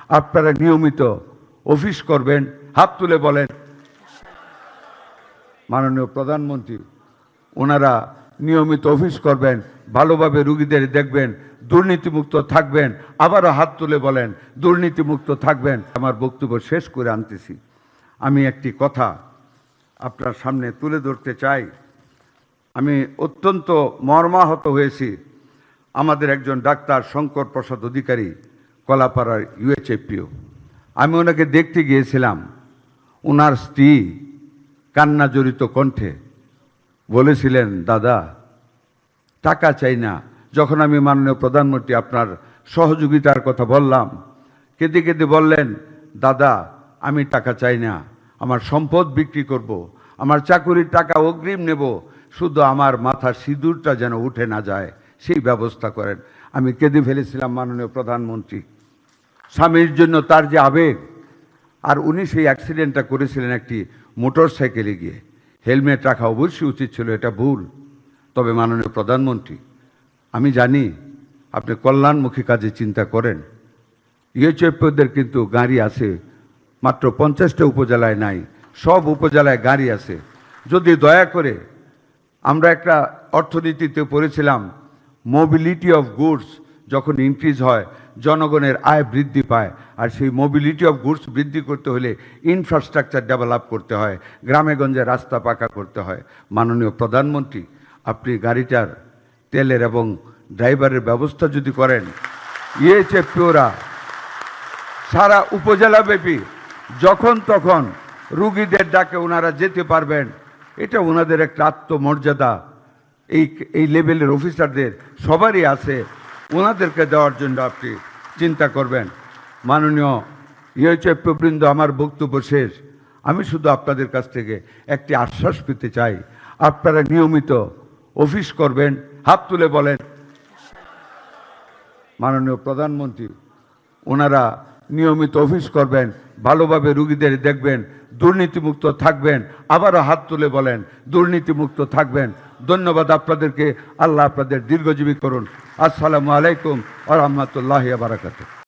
আপনারা নিয়মিত অফিস করবেন, হাত তুলে বলেন। মাননীয় প্রধানমন্ত্রী, ওনারা নিয়মিত অফিস করবেন, ভালোভাবে রুগীদের দেখবেন, দুর্নীতিমুক্ত থাকবেন। আবারও হাত তুলে বলেন দুর্নীতিমুক্ত থাকবেন। আমার বক্তব্য শেষ করে আনতেছি। আমি একটি কথা আপনার সামনে তুলে ধরতে চাই। আমি অত্যন্ত মর্মাহত হয়েছি। আমাদের একজন ডাক্তার শঙ্কর প্রসাদ অধিকারী, কলাপাড়ার ইউএচএফপিও, আমি ওনাকে দেখতে গিয়েছিলাম। ওনার স্ত্রী কান্না জড়িত কণ্ঠে বলেছিলেন, দাদা টাকা চাই না। যখন আমি মাননীয় প্রধানমন্ত্রী আপনার সহযোগিতার কথা বললাম, কেঁদে কেঁদে বললেন, দাদা আমি টাকা চাই না, আমার সম্পদ বিক্রি করব, আমার চাকুরির টাকা অগ্রিম নেব, শুধু আমার মাথার সিঁদুরটা যেন উঠে না যায় সেই ব্যবস্থা করেন। আমি কেঁদে ফেলেছিলাম মাননীয় প্রধানমন্ত্রী। স্বামীর জন্য তার যে আবেগ, আর উনি সেই অ্যাক্সিডেন্টটা করেছিলেন একটি মোটর সাইকেলে গিয়ে। হেলমেট রাখা অবশ্যই উচিত ছিল, এটা ভুল। তবে মাননীয় প্রধানমন্ত্রী, আমি জানি আপনি কল্যাণমুখী কাজে চিন্তা করেন। ইউএচএফদের কিন্তু গাড়ি আছে, মাত্র 50টা উপজেলায় নাই, সব উপজেলায় গাড়ি আছে। যদি দয়া করে, আমরা একটা অর্থনীতিতে পড়েছিলাম, মোবিলিটি অফ গুডস যখন ইনক্রিজ হয় জনগণের আয় বৃদ্ধি পায়। আর সেই মোবিলিটি অফ গুডস বৃদ্ধি করতে হলে ইনফ্রাস্ট্রাকচার ডেভেলপ করতে হয়, গ্রামে গঞ্জে রাস্তা পাকা করতে হয়। মাননীয় প্রধানমন্ত্রী, আপনি গাড়িটার তেলের এবং ড্রাইভারের ব্যবস্থা যদি করেন, ইউএচএফপিওরা সারা উপজেলাব্যাপী যখন তখন রুগীদের ডাকে ওনারা যেতে পারবেন। এটা ওনাদের একটা আত্মমর্যাদা এই লেভেলের অফিসারদের সবারই আছে, ওনাদেরকে দেওয়ার জন্য আপনি চিন্তা করবেন। মাননীয় ইউএচএফপি বৃন্দ, আমার বক্তব্য শেষ। আমি শুধু আপনাদের কাছ থেকে একটি আশ্বাস পেতে চাই, আপনারা নিয়মিত অফিস করবেন, হাত তুলে বলেন। মাননীয় প্রধানমন্ত্রী, ওনারা নিয়মিত অফিস করবেন, ভালোভাবে রুগীদের দেখবেন, দুর্নীতিমুক্ত থাকবেন। আবারও হাত তুলে বলেন দুর্নীতিমুক্ত থাকবেন। ধন্যবাদ আপনাদেরকে। আল্লাহ আপনাদের দীর্ঘজীবী করুন। আসসালামু আলাইকুম ওয়া রাহমাতুল্লাহি ওয়া বারাকাতুহু।